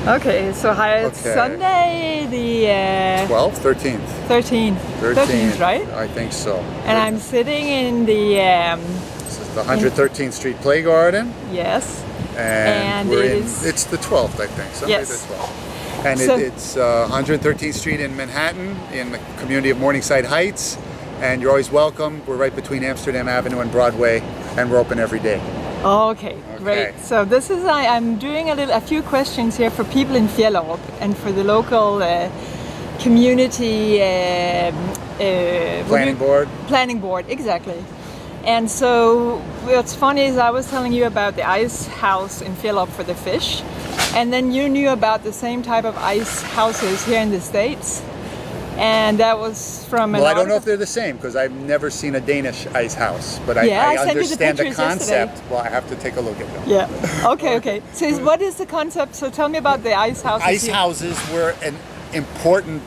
Okay, so it's Okay. Sunday the 12th, 13th. 13th. 13th, right? I think so. And I'm sitting in the This is the 113th Street Play Garden. yes. And it's the 12th, I think. Sunday Yes. the 12th. And So- it's 113th Street in Manhattan, in the community of Morningside Heights. And you're always welcome. We're right between Amsterdam Avenue and Broadway, and we're open every day. Okay, great. So this is I'm doing a few questions here for people in Fjellerup and for the local community Planning board, exactly. And so what's funny is I was telling you about the ice house in Fjellerup for the fish, and then you knew about the same type of ice houses here in the States. And that was from an Well, I don't know if they're the same because I've never seen a Danish ice house, but I understand the concept. Yesterday. Well, I have to take a look at them. Yeah. Okay. So what is the concept? So tell me about the ice houses. Ice here. houses were an important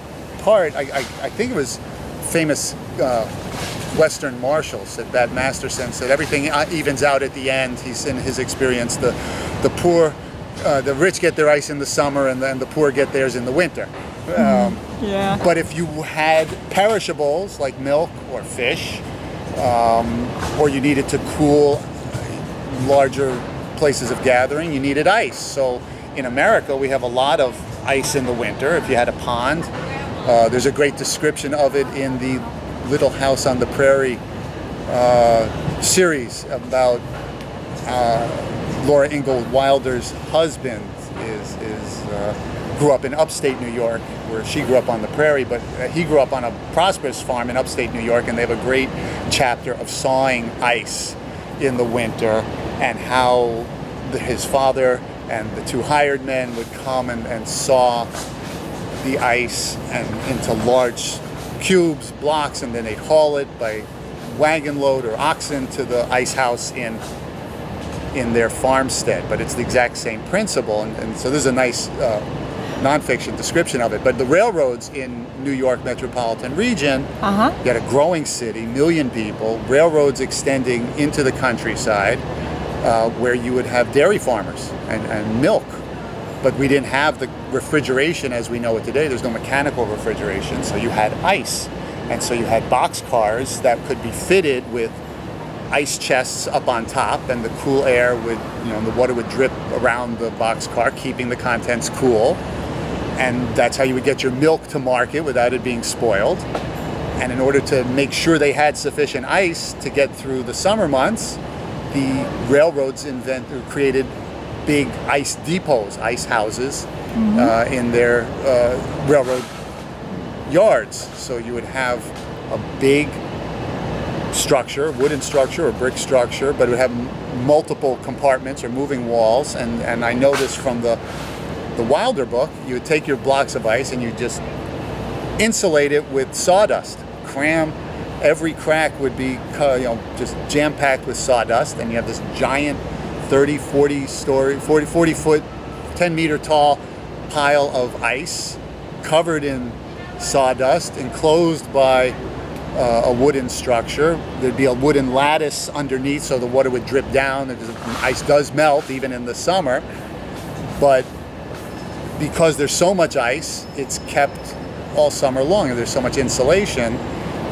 part. I think it was famous Western Marshal said that Masterson said everything evens out at the end. He's in his experience. The poor, the rich get their ice in the summer, and then the poor get theirs in the winter. Yeah. But if you had perishables like milk or fish, or you needed to cool larger places of gathering, you needed ice. So in America, we have a lot of ice in the winter. If you had a pond, there's a great description of it in the Little House on the Prairie series about Laura Ingalls Wilder's husband grew up in upstate New York, where she grew up on the prairie, but he grew up on a prosperous farm in upstate New York, and they have a great chapter of sawing ice in the winter and how his father and the two hired men would come and saw the ice and into large cubes, blocks, and then they'd haul it by wagon load or oxen to the ice house in their farmstead. But it's the exact same principle, and so there's a nice nonfiction description of it. But the railroads in New York metropolitan region, you had a growing city, million people, railroads extending into the countryside, where you would have dairy farmers and milk. But we didn't have the refrigeration as we know it today. There's no mechanical refrigeration, so you had ice. And so you had boxcars that could be fitted with ice chests up on top, and the cool air would, the water would drip around the boxcar, keeping the contents cool. And that's how you would get your milk to market without it being spoiled. And in order to make sure they had sufficient ice to get through the summer months, the railroads created big ice depots, ice houses, in their railroad yards. So you would have a big structure, wooden structure or brick structure, but it would have multiple compartments or moving walls. And I know this from the Wilder book. You would take your blocks of ice and you just insulate it with sawdust. Every crack would be just jam-packed with sawdust, and you have this giant 40 foot, 10 meter tall pile of ice covered in sawdust, enclosed by a wooden structure. There'd be a wooden lattice underneath so the water would drip down. Ice does melt even in the summer, but because there's so much ice, it's kept all summer long, and there's so much insulation,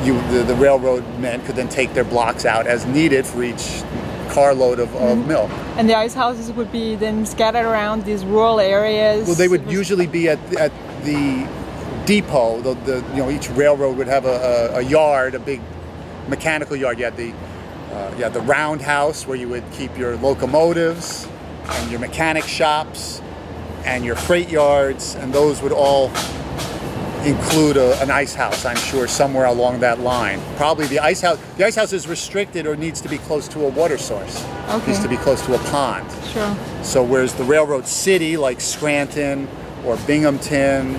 the railroad men could then take their blocks out as needed for each carload of milk. And the ice houses would be then scattered around these rural areas? Well, they would usually be at the depot. Each railroad would have a yard, a big mechanical yard. You had the roundhouse where you would keep your locomotives and your mechanic shops and your freight yards, and those would all include an ice house, I'm sure, somewhere along that line. Probably the ice house is restricted or needs to be close to a water source. Okay. Needs to be close to a pond. Sure. So whereas the railroad city, like Scranton or Binghamton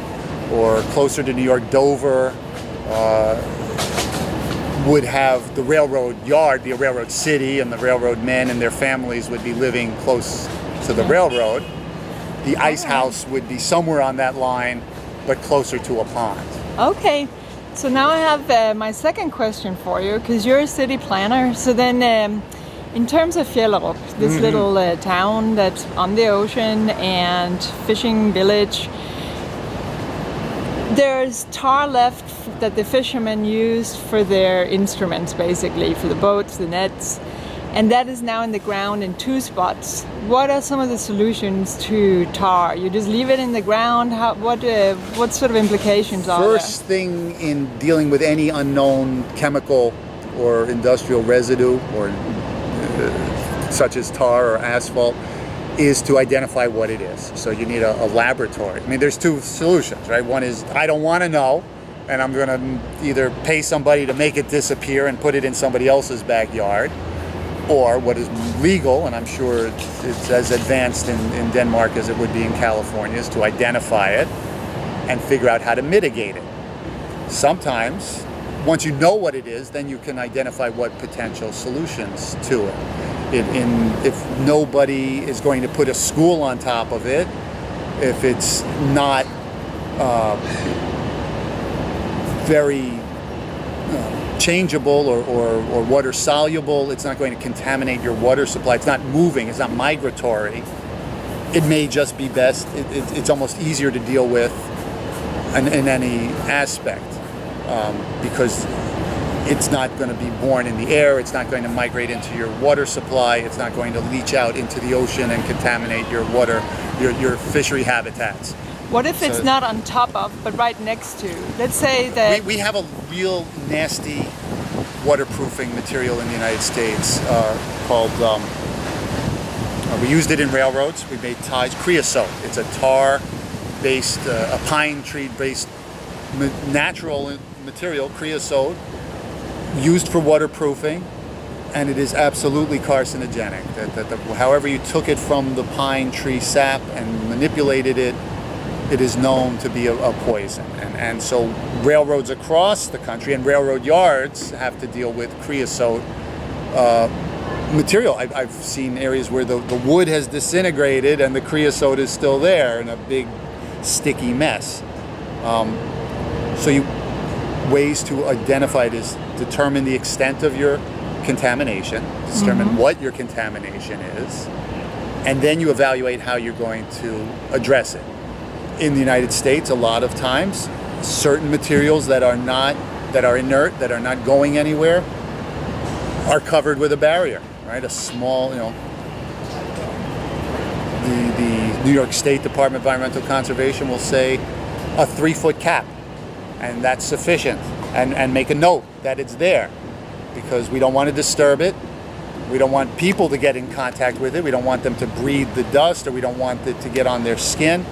or closer to New York, Dover, would have the railroad yard be a railroad city, and the railroad men and their families would be living close to the railroad. The ice house would be somewhere on that line, but closer to a pond. Okay, so now I have my second question for you, because you're a city planner. So then In terms of Fjellerup, this little town that's on the ocean and fishing village, there's tar left that the fishermen used for their instruments, basically, for the boats, the nets, and that is now in the ground in 2 spots. What are some of the solutions to tar? You just leave it in the ground? What sort of implications are there? First thing in dealing with any unknown chemical or industrial residue, or such as tar or asphalt, is to identify what it is. So you need a laboratory. I mean, there's 2 solutions, right? One is I don't want to know, and I'm going to either pay somebody to make it disappear and put it in somebody else's backyard, or what is legal, and I'm sure it's as advanced in Denmark as it would be in California, is to identify it and figure out how to mitigate it. Sometimes, once you know what it is, then you can identify what potential solutions to it. If nobody is going to put a school on top of it, if it's not very changeable or water soluble, it's not going to contaminate your water supply, it's not moving, it's not migratory, it may just be best, it's almost easier to deal with in any aspect, because it's not going to be born in the air, it's not going to migrate into your water supply, it's not going to leach out into the ocean and contaminate your water, your fishery habitats. What if it's not on top of, but right next to? Let's say that... We have a real nasty waterproofing material in the United States called, we used it in railroads, we made ties, creosote. It's a tar-based, a pine tree-based natural material, creosote, used for waterproofing, and it is absolutely carcinogenic. However you took it from the pine tree sap and manipulated it, it is known to be a poison. And so railroads across the country and railroad yards have to deal with creosote material. I've seen areas where the wood has disintegrated and the creosote is still there in a big sticky mess. Ways to identify it is determine the extent of your contamination, determine what your contamination is, and then you evaluate how you're going to address it. In the United States, a lot of times, certain materials that are inert, that are not going anywhere, are covered with a barrier, right? A small, the New York State Department of Environmental Conservation will say a 3-foot cap, and that's sufficient, and make a note that it's there, because we don't want to disturb it. We don't want people to get in contact with it. We don't want them to breathe the dust, or we don't want it to get on their skin.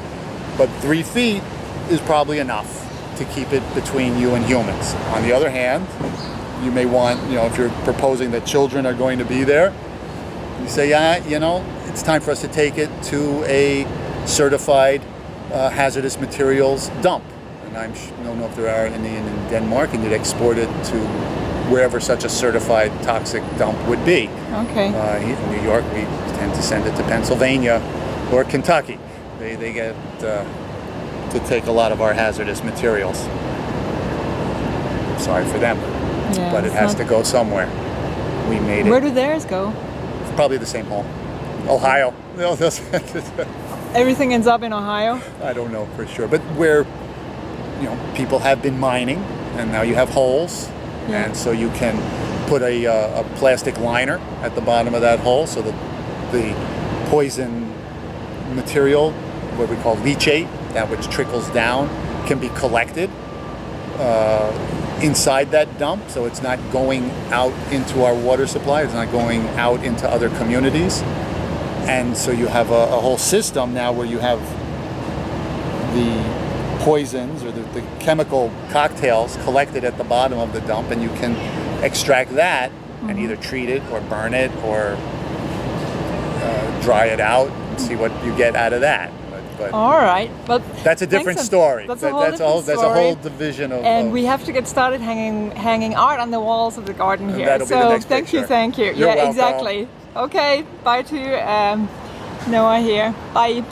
But 3 feet is probably enough to keep it between you and humans. On the other hand, you may want, if you're proposing that children are going to be there, you say, it's time for us to take it to a certified hazardous materials dump. And I don't know if there are any in Denmark, and you'd export it to wherever such a certified toxic dump would be. Okay. In New York, we tend to send it to Pennsylvania or Kentucky. They get to take a lot of our hazardous materials. Sorry for them, but it has to go somewhere. We made it. Where do theirs go? Probably the same hole. Ohio. Everything ends up in Ohio? I don't know for sure, but where people have been mining, and now you have holes, and so you can put a plastic liner at the bottom of that hole, so that the poison material, what we call leachate, that which trickles down, can be collected inside that dump, so it's not going out into our water supply, it's not going out into other communities. And so you have a whole system now where you have the poisons or the chemical cocktails collected at the bottom of the dump, and you can extract that and either treat it or burn it or dry it out and see what you get out of that. But all right, but that's a different story. That's a whole division of. And we have to get started hanging art on the walls of the garden here. So thank you. You're welcome. Exactly. Okay, bye to Noah here. Bye.